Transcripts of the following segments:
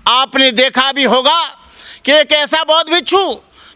आपने देखा भी होगा कि एक ऐसा बौद्ध भिक्षु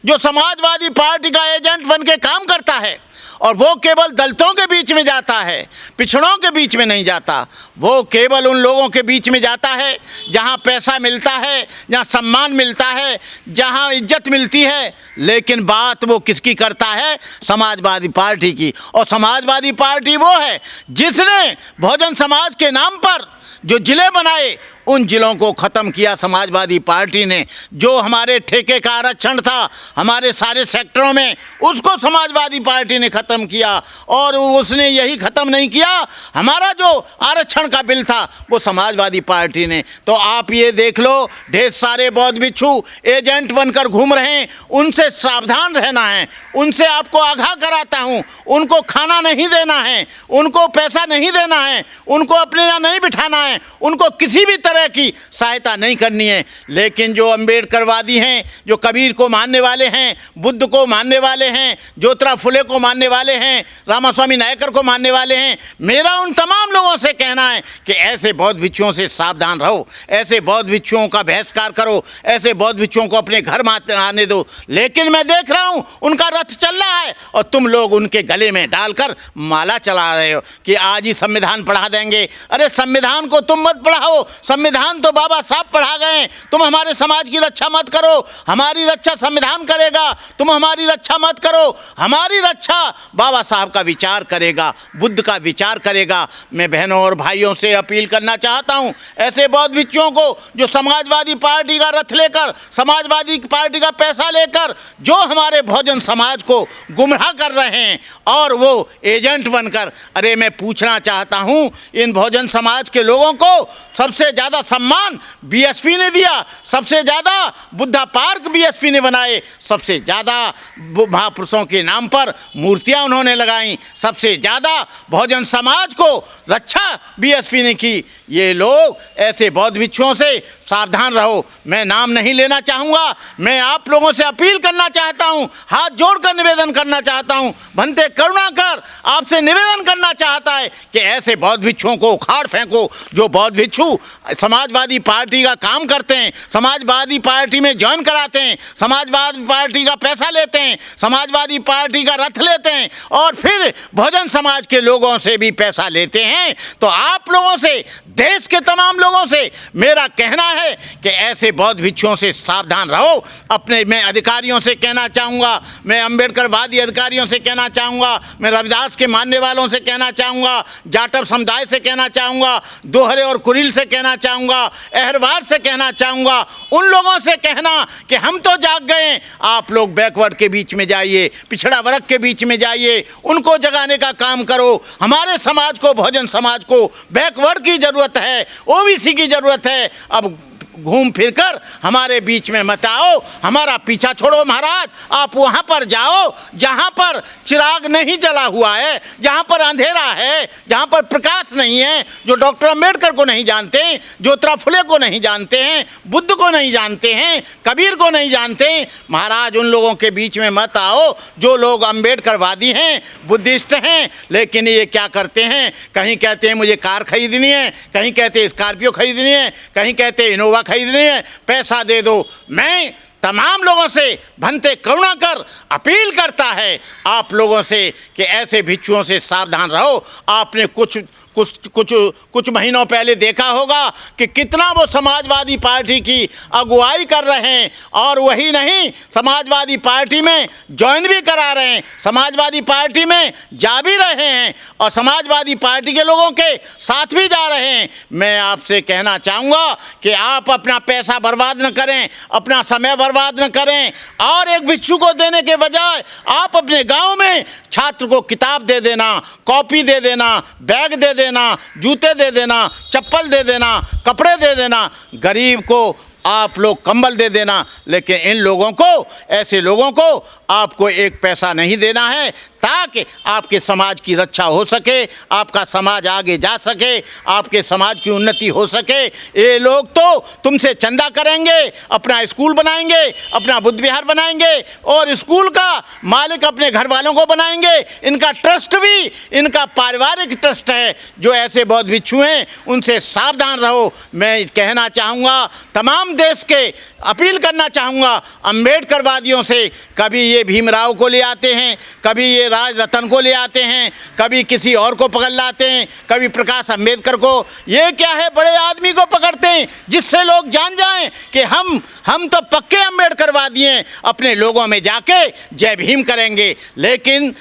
जो समाजवादी पार्टी का एजेंट बन के काम करता है, और वो केवल दलितों के बीच में जाता है, पिछड़ों के बीच में नहीं जाता। वो केवल उन लोगों के बीच में जाता है जहाँ पैसा मिलता है, जहाँ सम्मान मिलता है, जहाँ इज्जत मिलती है। लेकिन बात वो किसकी करता है? समाजवादी पार्टी की। और समाजवादी पार्टी वो है जिसने बहुजन समाज के नाम पर जो जिले बनाए, उन जिलों को ख़त्म किया समाजवादी पार्टी ने। जो हमारे ठेके का आरक्षण था हमारे सारे सेक्टरों में, उसको समाजवादी पार्टी ने ख़त्म किया। और उसने यही ख़त्म नहीं किया, हमारा जो आरक्षण का बिल था वो समाजवादी पार्टी ने। तो आप ये देख लो, ढेर सारे बौद्ध भिक्षु एजेंट बनकर घूम रहे हैं। उनसे सावधान रहना है, उनसे आपको आगाह कराता हूँ। उनको खाना नहीं देना है, उनको पैसा नहीं देना है, उनको अपने यहाँ नहीं बिठाना है, उनको किसी भी तरह की सहायता नहीं करनी है। लेकिन जो अम्बेडकरवादी हैं, जो कबीर को मानने वाले हैं, बुद्ध को मानने वाले हैं, ज्योतिराव फुले को मानने वाले हैं, रामास्वामी नायकर को मानने वाले हैं, मेरा उन तमाम लोगों से कहना है कि ऐसे बौद्ध भिक्षुओं से सावधान रहो, ऐसे बौद्ध भिक्षुओं का बहिष्कार करो, ऐसे बौद्ध भिक्षुओं को अपने घर में आने दो। लेकिन मैं देख रहा हूँ उनका रथ चल रहा है और तुम लोग उनके गले में डालकर माला चला रहे हो कि आज ही संविधान पढ़ा देंगे। अरे संविधान को तुम मत पढ़ाओ, संविधान तो बाबा साहब पढ़ा गए। तुम हमारे समाज की रक्षा मत करो, हमारी रक्षा संविधान करेगा। तुम हमारी रक्षा मत करो, हमारी रक्षा बाबा साहब का विचार करेगा, बुद्ध का विचार करेगा। मैं बहनों और भाइयों से अपील करना चाहता हूँ, ऐसे बौद्ध भिक्षुओं को जो समाजवादी पार्टी का रथ लेकर, समाजवादी पार्टी का पैसा लेकर जो हमारे बहुजन समाज को गुमराह कर रहे हैं और वो एजेंट बनकर, अरे मैं पूछना चाहता हूँ, इन बहुजन समाज के लोगों को सबसे ज़्यादा सम्मान बीएसपी ने दिया, सबसे ज़्यादा बुद्धा पार्क बीएसपी ने बनाए, सबसे ज़्यादा महापुरुषों के नाम पर मूर्तियां उन्होंने लगाई, सबसे ज़्यादा बहुजन समाज को रक्षा बीएसपी ने की। ये लोग ऐसे बौद्ध भिक्षुओं से सावधान रहो। मैं नाम नहीं लेना चाहूँगा, मैं आप लोगों से अपील करना चाहता हूँ, हाथ जोड़कर निवेदन करना चाहता हूँ। भंते करुणाकर आपसे निवेदन करना चाहता है कि ऐसे बौद्ध भिक्षुओं को उखाड़ फेंको जो बौद्ध भिक्षु समाजवादी पार्टी का काम करते हैं, समाजवादी पार्टी में ज्वाइन कराते हैं, समाजवादी पार्टी का पैसा लेते हैं, समाजवादी पार्टी का रथ लेते हैं और फिर बहुजन समाज के लोगों से भी पैसा लेते हैं। तो आप लोगों से, देश के तमाम लोगों से मेरा कहना है कि ऐसे बौद्ध भिक्षुओं से सावधान रहो। अपने मैं अधिकारियों से कहना चाहूँगा, मैं अम्बेडकरवादी अधिकारियों से कहना चाहूँगा, मैं रविदास के मानने वालों से कहना चाहूँगा, जाटव समुदाय से कहना चाहूँगा, दोहरे और कुरिल से कहना चाहूँगा, अहरवार से कहना चाहूँगा, उन लोगों से कहना कि हम तो जाग गए, आप लोग बैकवर्ड के बीच में जाइए, पिछड़ा वर्ग के बीच में जाइए, उनको जगाने का काम करो। हमारे समाज को, बहुजन समाज को बैकवर्ड की ज़रूरत है, ओबीसी की ज़रूरत है। अब घूम फिरकर हमारे बीच में मत आओ, हमारा पीछा छोड़ो महाराज। आप वहाँ पर जाओ जहाँ पर चिराग नहीं जला हुआ है, जहाँ पर अंधेरा है, जहाँ पर प्रकाश नहीं है, जो डॉक्टर अम्बेडकर को नहीं जानते, ज्योतिराव फुले को नहीं जानते हैं, बुद्ध को नहीं जानते हैं, कबीर को नहीं जानते हैं। महाराज उन लोगों के बीच में मत आओ जो लोग अम्बेडकरवादी हैं, बुद्धिस्ट हैं, लेकिन ये क्या करते हैं, कहीं कहते हैं मुझे कार खरीदनी है, कहीं कहते हैं स्कॉर्पियो खरीदनी है, कहीं कहते हैं इनोवा खरीदनी है, पैसा दे दो। मैं तमाम लोगों से भंते करुणाकर अपील करता है आप लोगों से कि ऐसे भिक्षुओं से सावधान रहो। आपने कुछ महीनों पहले देखा होगा कि कितना वो समाजवादी पार्टी की अगुवाई कर रहे हैं, और वही नहीं, समाजवादी पार्टी में ज्वाइन भी करा रहे हैं, समाजवादी पार्टी में जा भी रहे हैं और समाजवादी पार्टी के लोगों के साथ भी जा रहे हैं। मैं आपसे कहना चाहूँगा कि आप अपना पैसा बर्बाद न करें, अपना समय बर्बाद न करें, और एक भिक्षु को देने के बजाय आप अपने गाँव में छात्र को किताब दे देना, कॉपी दे देना, बैग दे देना, जूते दे देना, चप्पल दे देना, कपड़े दे देना, गरीब को आप लोग कंबल दे देना। लेकिन इन लोगों को, ऐसे लोगों को आपको एक पैसा नहीं देना है। ताकि आपके समाज की रक्षा हो सके, आपका समाज आगे जा सके, आपके समाज की उन्नति हो सके। ये लोग तो तुमसे चंदा करेंगे, अपना स्कूल बनाएंगे, अपना बुद्ध विहार बनाएंगे और स्कूल का मालिक अपने घर वालों को बनाएंगे। इनका ट्रस्ट भी इनका पारिवारिक ट्रस्ट है। जो ऐसे बौद्ध भिक्षु हैं उनसे सावधान रहो। मैं कहना चाहूँगा, तमाम देश के अपील करना चाहूँगा अम्बेडकरवादियों से, कभी ये भीमराव को ले आते हैं, कभी ये राज रतन को ले आते हैं, कभी किसी और को पकड़ लाते हैं, कभी प्रकाश अम्बेडकर को। ये क्या है, बड़े आदमी को पकड़ते हैं जिससे लोग जान जाएं कि हम तो पक्के अम्बेडकरवादी हैं, अपने लोगों में जाके जय भीम करेंगे। लेकिन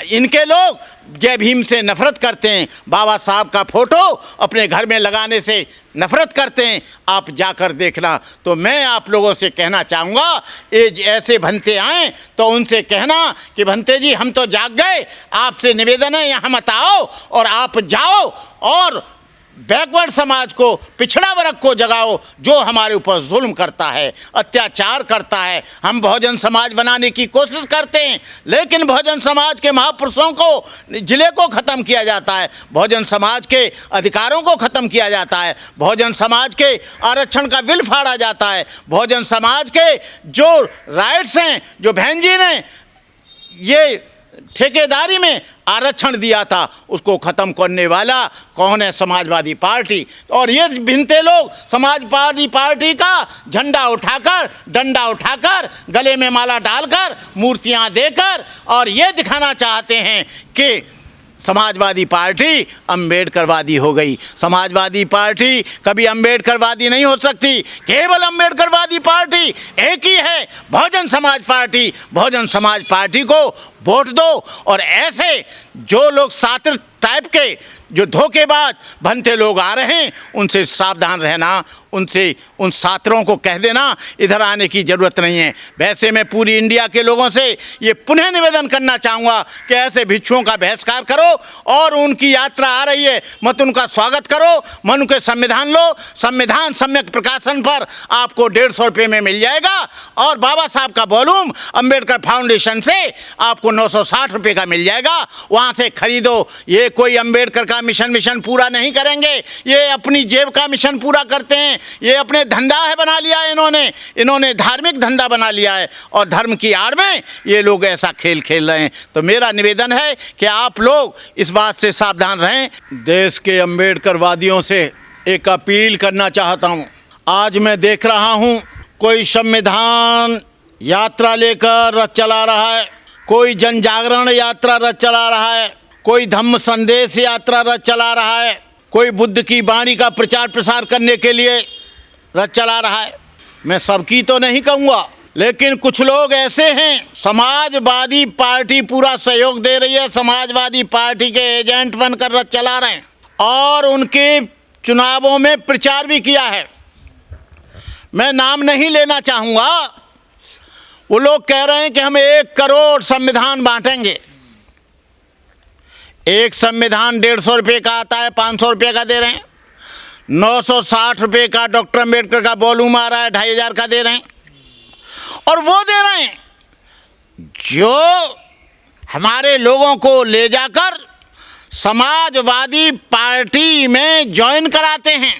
इनके लोग जय भीम से नफरत करते हैं, बाबा साहब का फोटो अपने घर में लगाने से नफरत करते हैं। आप जाकर देखना। तो मैं आप लोगों से कहना चाहूँगा, ये ऐसे भंते आएँ तो उनसे कहना कि भंते जी हम तो जाग गए, आपसे निवेदन है यहाँ मत आओ और आप जाओ और बैकवर्ड समाज को, पिछड़ा वर्ग को जगाओ जो हमारे ऊपर जुल्म करता है, अत्याचार करता है। हम बहुजन समाज बनाने की कोशिश करते हैं, लेकिन बहुजन समाज के महापुरुषों को, जिले को ख़त्म किया जाता है, बहुजन समाज के अधिकारों को ख़त्म किया जाता है, बहुजन समाज के आरक्षण का बिल फाड़ा जाता है, बहुजन समाज के जो राइट्स हैं, जो बहन जी ने ये ठेकेदारी में आरक्षण दिया था, उसको ख़त्म करने वाला कौन है? समाजवादी पार्टी। और ये भिनते लोग समाजवादी पार्टी का झंडा उठाकर, डंडा उठाकर, गले में माला डालकर, मूर्तियां देकर और ये दिखाना चाहते हैं कि समाजवादी पार्टी अम्बेडकरवादी हो गई। समाजवादी पार्टी कभी अम्बेडकरवादी नहीं हो सकती। केवल अम्बेडकरवादी पार्टी एक ही है, बहुजन समाज पार्टी। बहुजन समाज पार्टी को वोट दो। और ऐसे जो लोग सातिर टाइप के जो धोखेबाज भंते लोग आ रहे हैं उनसे सावधान रहना, उन सातिरों को कह देना इधर आने की ज़रूरत नहीं है। वैसे मैं पूरी इंडिया के लोगों से ये पुनः निवेदन करना चाहूँगा कि ऐसे भिक्षुओं का बहिष्कार करो और उनकी यात्रा आ रही है मत उनका स्वागत करो, मन के संविधान लो। संविधान सम्यक प्रकाशन पर आपको 150 रुपये में मिल जाएगा और बाबा साहब का वॉल्यूम अम्बेडकर फाउंडेशन से आपको 960 रुपये का मिल जाएगा, वहाँ से खरीदो। ये कोई अम्बेडकर का मिशन पूरा नहीं करेंगे, ये अपनी जेब का मिशन पूरा करते हैं। ये अपने धंधा है बना लिया है इन्होंने धार्मिक धंधा बना लिया है और धर्म की आड़ में ये लोग ऐसा खेल खेल रहे हैं। तो मेरा निवेदन है कि आप लोग इस बात से सावधान रहें। देश के अम्बेडकरवादियों से एक अपील करना चाहता हूँ। आज मैं देख रहा हूँ कोई संविधान यात्रा लेकर रथ चला रहा है, कोई जन जागरण यात्रा रथ चला रहा है, कोई धम्म संदेश यात्रा रथ चला रहा है, कोई बुद्ध की वाणी का प्रचार प्रसार करने के लिए रथ चला रहा है। मैं सबकी तो नहीं कहूँगा, लेकिन कुछ लोग ऐसे हैं, समाजवादी पार्टी पूरा सहयोग दे रही है, समाजवादी पार्टी के एजेंट बनकर रथ चला रहे हैं और उनके चुनावों में प्रचार भी किया है। मैं नाम नहीं लेना चाहूँगा। वो लोग कह रहे हैं कि हम 1 करोड़ संविधान बांटेंगे। एक संविधान 150 रुपये का आता है, 500 रुपये का दे रहे हैं। 960 रुपये का डॉक्टर अम्बेडकर का वॉल्यूम आ रहा है, 2500 का दे रहे हैं। और वो दे रहे हैं जो हमारे लोगों को ले जाकर समाजवादी पार्टी में ज्वाइन कराते हैं,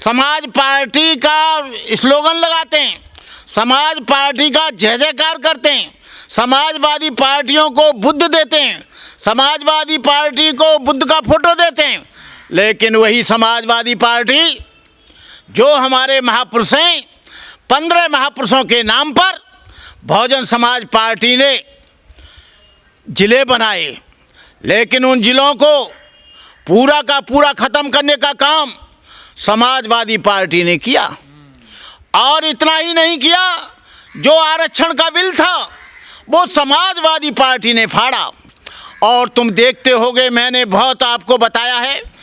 समाज पार्टी का स्लोगन लगाते हैं, समाज पार्टी का जय जयकार करते हैं, समाजवादी पार्टियों को बुद्ध देते हैं, समाजवादी पार्टी को बुद्ध का फोटो देते हैं। लेकिन वही समाजवादी पार्टी जो हमारे महापुरुष हैं, 15 महापुरुषों के नाम पर बहुजन समाज पार्टी ने जिले बनाए, लेकिन उन जिलों को पूरा का पूरा ख़त्म करने का काम समाजवादी पार्टी ने किया। और इतना ही नहीं किया, जो आरक्षण का बिल था वो समाजवादी पार्टी ने फाड़ा। और तुम देखते होगे, मैंने बहुत आपको बताया है